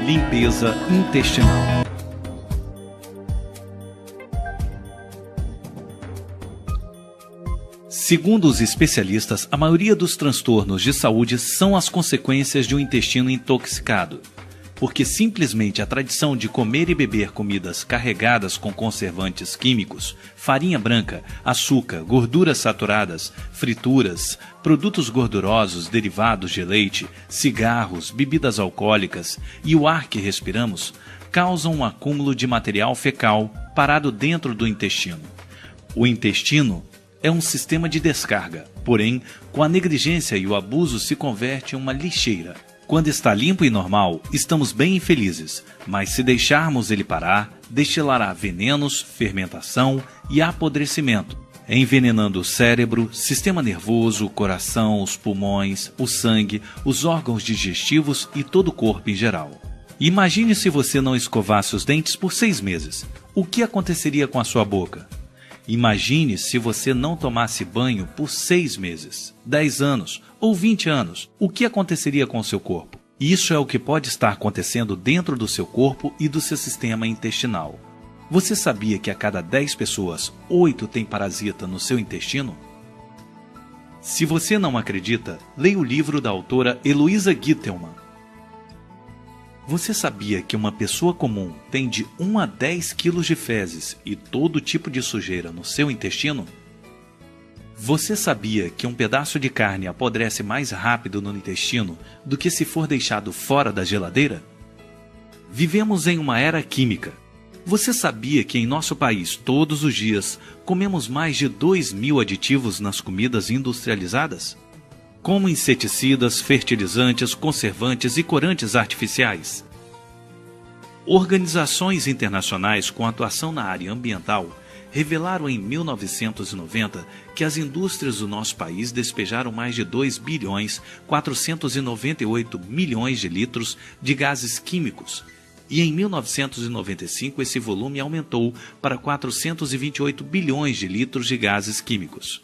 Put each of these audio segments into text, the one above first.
limpeza intestinal. Segundo os especialistas, a maioria dos transtornos de saúde são as consequências de um intestino intoxicado, porque simplesmente a tradição de comer e beber comidas carregadas com conservantes químicos, farinha branca, açúcar, gorduras saturadas, frituras, produtos gordurosos derivados de leite, cigarros, bebidas alcoólicas e o ar que respiramos, causam um acúmulo de material fecal parado dentro do intestino. O intestino é um sistema de descarga, porém, com a negligência e o abuso se converte em uma lixeira. Quando está limpo e normal, estamos bem e felizes, mas se deixarmos ele parar, destilará venenos, fermentação e apodrecimento, envenenando o cérebro, sistema nervoso, o coração, os pulmões, o sangue, os órgãos digestivos e todo o corpo em geral. Imagine se você não escovasse os dentes por 6 meses. O que aconteceria com a sua boca? Imagine se você não tomasse banho por 6 meses, 10 anos ou 20 anos. O que aconteceria com o seu corpo? Isso é o que pode estar acontecendo dentro do seu corpo e do seu sistema intestinal. Você sabia que a cada 10 pessoas, 8 têm parasita no seu intestino? Se você não acredita, leia o livro da autora Eloisa Gitelman. Você sabia que uma pessoa comum tem de 1 a 10 quilos de fezes e todo tipo de sujeira no seu intestino? Você sabia que um pedaço de carne apodrece mais rápido no intestino do que se for deixado fora da geladeira? Vivemos em uma era química. Você sabia que em nosso país, todos os dias, comemos mais de 2.000 aditivos nas comidas industrializadas? Como inseticidas, fertilizantes, conservantes e corantes artificiais. Organizações internacionais com atuação na área ambiental revelaram em 1990 que as indústrias do nosso país despejaram mais de 2.498 bilhões de litros de gases químicos, e em 1995 esse volume aumentou para 428 bilhões de litros de gases químicos.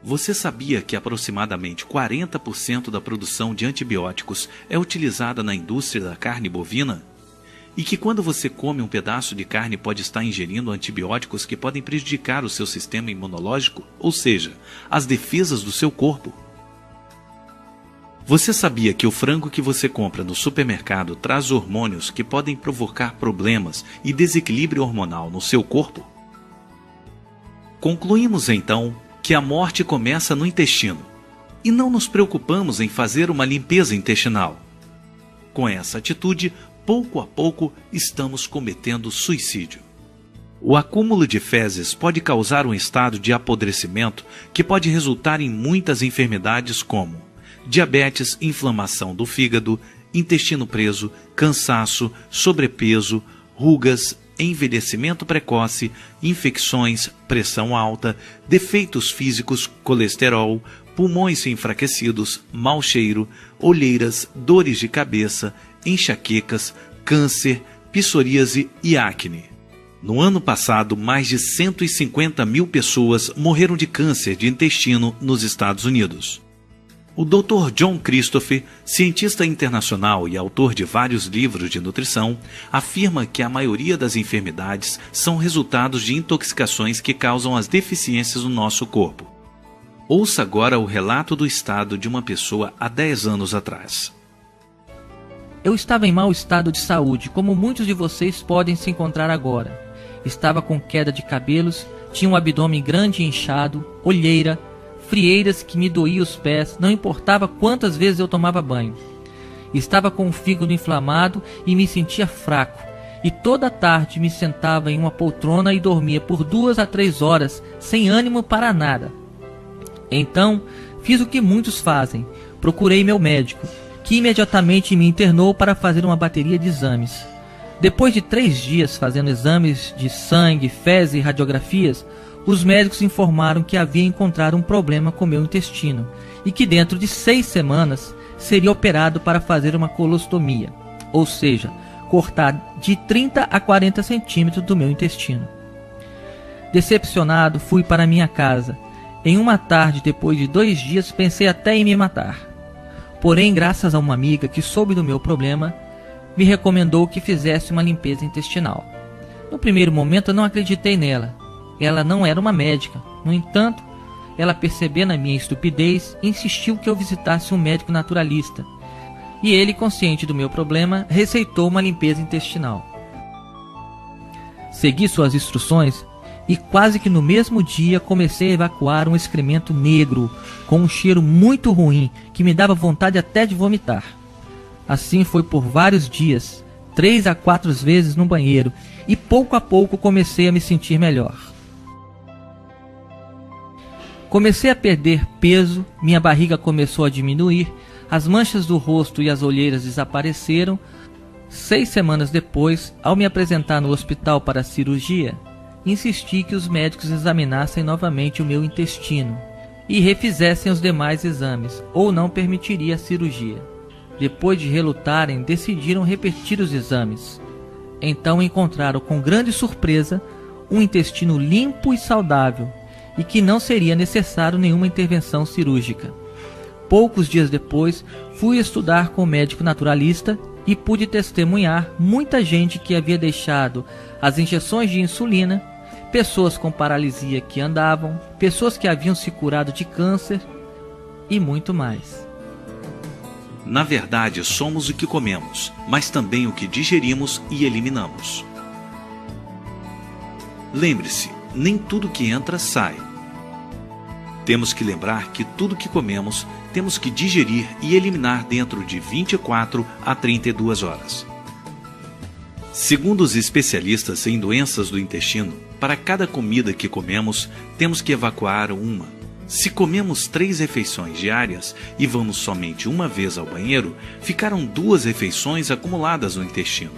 Você sabia que aproximadamente 40% da produção de antibióticos é utilizada na indústria da carne bovina? E que quando você come um pedaço de carne pode estar ingerindo antibióticos que podem prejudicar o seu sistema imunológico, ou seja, as defesas do seu corpo? Você sabia que o frango que você compra no supermercado traz hormônios que podem provocar problemas e desequilíbrio hormonal no seu corpo? Concluímos então que a morte começa no intestino, e não nos preocupamos em fazer uma limpeza intestinal. Com essa atitude, pouco a pouco, estamos cometendo suicídio. O acúmulo de fezes pode causar um estado de apodrecimento que pode resultar em muitas enfermidades como diabetes, inflamação do fígado, intestino preso, cansaço, sobrepeso, rugas, envelhecimento precoce, infecções, pressão alta, defeitos físicos, colesterol, pulmões enfraquecidos, mau cheiro, olheiras, dores de cabeça, enxaquecas, câncer, psoríase e acne. No ano passado, mais de 150 mil pessoas morreram de câncer de intestino nos Estados Unidos. O Dr. John Christopher, cientista internacional e autor de vários livros de nutrição, afirma que a maioria das enfermidades são resultados de intoxicações que causam as deficiências no nosso corpo. Ouça agora o relato do estado de uma pessoa há 10 anos atrás. Eu estava em mau estado de saúde, como muitos de vocês podem se encontrar agora. Estava com queda de cabelos, tinha um abdômen grande e inchado, olheira, frieiras que me doíam os pés, não importava quantas vezes eu tomava banho. Estava com o fígado inflamado e me sentia fraco, e toda tarde me sentava em uma poltrona e dormia por 2 a 3 horas, sem ânimo para nada. Então, fiz o que muitos fazem, procurei meu médico, que imediatamente me internou para fazer uma bateria de exames. Depois de 3 dias fazendo exames de sangue, fezes e radiografias, os médicos informaram que havia encontrado um problema com meu intestino e que dentro de 6 semanas seria operado para fazer uma colostomia, ou seja, cortar de 30 a 40 centímetros do meu intestino. Decepcionado, fui para minha casa. Em uma tarde, depois de 2 dias, pensei até em me matar. Porém, graças a uma amiga que soube do meu problema, me recomendou que fizesse uma limpeza intestinal. No primeiro momento eu não acreditei nela. Ela não era uma médica. No entanto, ela, percebendo a minha estupidez, insistiu que eu visitasse um médico naturalista. E ele, consciente do meu problema, receitou uma limpeza intestinal. Segui suas instruções e quase que no mesmo dia comecei a evacuar um excremento negro com um cheiro muito ruim que me dava vontade até de vomitar. Assim foi por vários dias, 3 a 4 vezes no banheiro, e pouco a pouco comecei a me sentir melhor. Comecei a perder peso, minha barriga começou a diminuir, as manchas do rosto e as olheiras desapareceram. 6 semanas depois, ao me apresentar no hospital para a cirurgia, insisti que os médicos examinassem novamente o meu intestino e refizessem os demais exames, ou não permitiria a cirurgia. Depois de relutarem, decidiram repetir os exames. Então encontraram com grande surpresa um intestino limpo e saudável, e que não seria necessário nenhuma intervenção cirúrgica. Poucos dias depois, fui estudar com o médico naturalista e pude testemunhar muita gente que havia deixado as injeções de insulina, pessoas com paralisia que andavam, pessoas que haviam se curado de câncer e muito mais. Na verdade, somos o que comemos, mas também o que digerimos e eliminamos. Lembre-se, nem tudo que entra sai. Temos que lembrar que tudo que comemos temos que digerir e eliminar dentro de 24 a 32 horas. Segundo os especialistas em doenças do intestino, para cada comida que comemos, temos que evacuar uma. Se comemos 3 refeições diárias e vamos somente uma vez ao banheiro, ficaram 2 refeições acumuladas no intestino.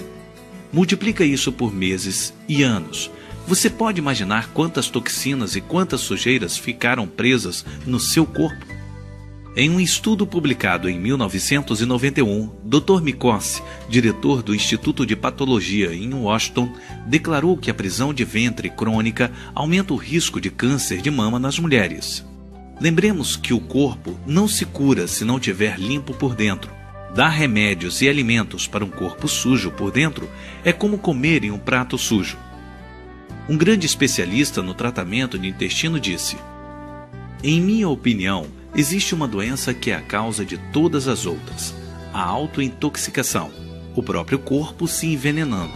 Multiplica isso por meses e anos. Você pode imaginar quantas toxinas e quantas sujeiras ficaram presas no seu corpo? Em um estudo publicado em 1991, Dr. Mikosi, diretor do Instituto de Patologia em Washington, declarou que a prisão de ventre crônica aumenta o risco de câncer de mama nas mulheres. Lembremos que o corpo não se cura se não tiver limpo por dentro. Dar remédios e alimentos para um corpo sujo por dentro é como comer em um prato sujo. Um grande especialista no tratamento de intestino disse: "Em minha opinião, existe uma doença que é a causa de todas as outras, a autointoxicação, o próprio corpo se envenenando.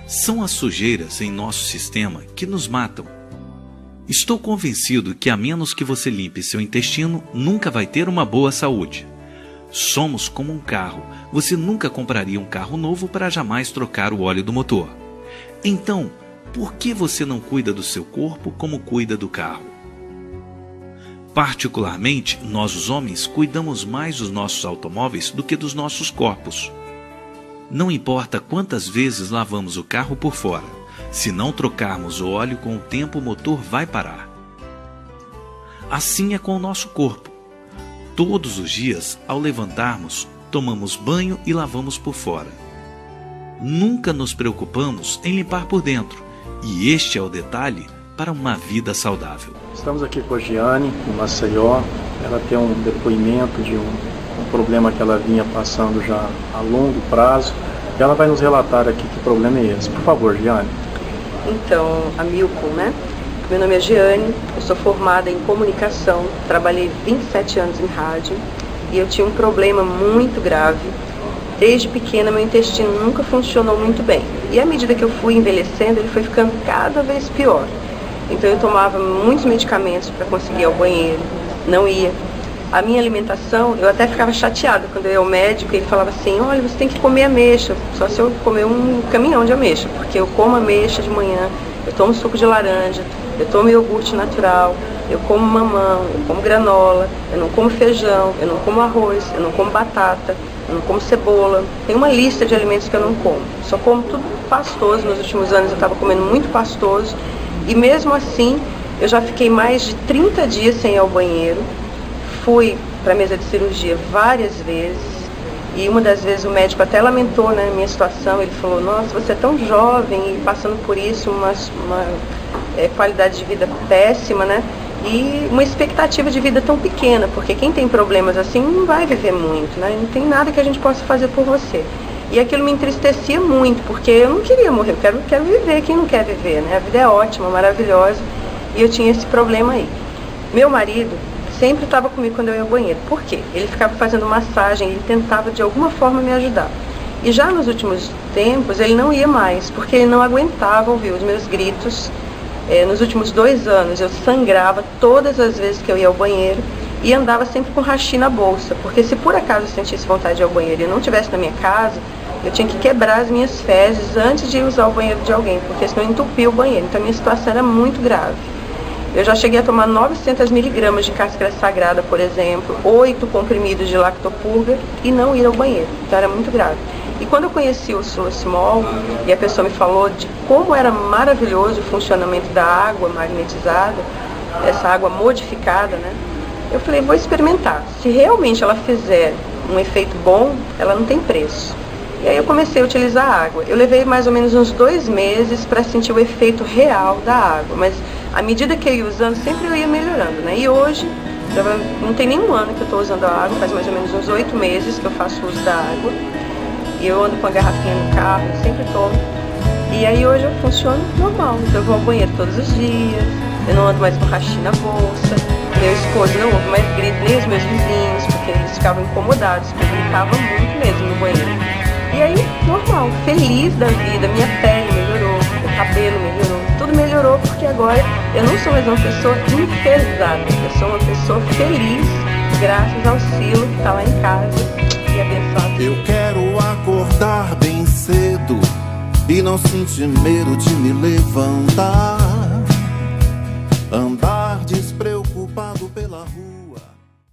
São as sujeiras em nosso sistema que nos matam. Estou convencido que a menos que você limpe seu intestino, nunca vai ter uma boa saúde. Somos como um carro, você nunca compraria um carro novo para jamais trocar o óleo do motor. Então, por que você não cuida do seu corpo como cuida do carro? Particularmente, nós os homens cuidamos mais dos nossos automóveis do que dos nossos corpos. Não importa quantas vezes lavamos o carro por fora, se não trocarmos o óleo com o tempo o motor vai parar. Assim é com o nosso corpo. Todos os dias, ao levantarmos, tomamos banho e lavamos por fora. Nunca nos preocupamos em limpar por dentro, e este é o detalhe para uma vida saudável." Estamos aqui com a Giane, em Maceió. Ela tem um depoimento de um problema que ela vinha passando já a longo prazo. E ela vai nos relatar aqui que problema é esse. Por favor, Giane. Então, a Milcom, né? Meu nome é Giane, eu sou formada em comunicação, trabalhei 27 anos em rádio e eu tinha um problema muito grave. Desde pequena, meu intestino nunca funcionou muito bem. E à medida que eu fui envelhecendo, ele foi ficando cada vez pior. Então eu tomava muitos medicamentos para conseguir ir ao banheiro, não ia. A minha alimentação, eu até ficava chateada quando eu ia ao médico e ele falava assim: "Olha, você tem que comer ameixa, só se eu comer um caminhão de ameixa, porque eu como ameixa de manhã, eu tomo suco de laranja, eu tomo iogurte natural, eu como mamão, eu como granola, eu não como feijão, eu não como arroz, eu não como batata, eu não como cebola." Tem uma lista de alimentos que eu não como. Só como tudo pastoso. Nos últimos anos eu estava comendo muito pastoso. E mesmo assim, eu já fiquei mais de 30 dias sem ir ao banheiro. Fui para a mesa de cirurgia várias vezes. E uma das vezes o médico até lamentou, né, a minha situação. Ele falou: "Nossa, você é tão jovem e passando por isso, uma qualidade de vida péssima, né? E uma expectativa de vida tão pequena, porque quem tem problemas assim não vai viver muito, né? Não tem nada que a gente possa fazer por você." E aquilo me entristecia muito, porque eu não queria morrer, eu quero viver, quem não quer viver, né? A vida é ótima, maravilhosa, e eu tinha esse problema aí. Meu marido sempre estava comigo quando eu ia ao banheiro. Por quê? Ele ficava fazendo massagem, ele tentava de alguma forma me ajudar. E já nos últimos tempos ele não ia mais, porque ele não aguentava ouvir os meus gritos. Nos últimos 2 anos eu sangrava todas as vezes que eu ia ao banheiro e andava sempre com hashi na bolsa, porque se por acaso eu sentisse vontade de ir ao banheiro e não estivesse na minha casa, eu tinha que quebrar as minhas fezes antes de usar o banheiro de alguém, porque senão entupia o banheiro. Então a minha situação era muito grave. Eu já cheguei a tomar 900 miligramas de cáscara sagrada, por exemplo, 8 comprimidos de lactopurga e não ir ao banheiro. Então era muito grave. E quando eu conheci o Sulocimol e a pessoa me falou de como era maravilhoso o funcionamento da água magnetizada, essa água modificada, né? Eu falei, vou experimentar. Se realmente ela fizer um efeito bom, ela não tem preço. E aí eu comecei a utilizar a água. Eu levei mais ou menos uns 2 meses para sentir o efeito real da água, mas à medida que eu ia usando, sempre eu ia melhorando, né? E hoje, não tem nenhum ano que eu estou usando a água, faz mais ou menos uns 8 meses que eu faço uso da água. E eu ando com a garrafinha no carro, eu sempre tomo. E aí hoje eu funciono normal. Então eu vou ao banheiro todos os dias, eu não ando mais com hashi na bolsa, meu esposo não ouve mais grito, nem os meus vizinhos, porque eles ficavam incomodados, porque eu gritava muito mesmo no banheiro. E aí, normal, feliz da vida, minha pele melhorou, meu cabelo melhorou, tudo melhorou, porque agora eu não sou mais uma pessoa enfesada, eu sou uma pessoa feliz, graças ao Silo que está lá em casa e abençoado. Eu quero acordar bem cedo e não sentir medo de me levantar, andar despreocupado pela rua.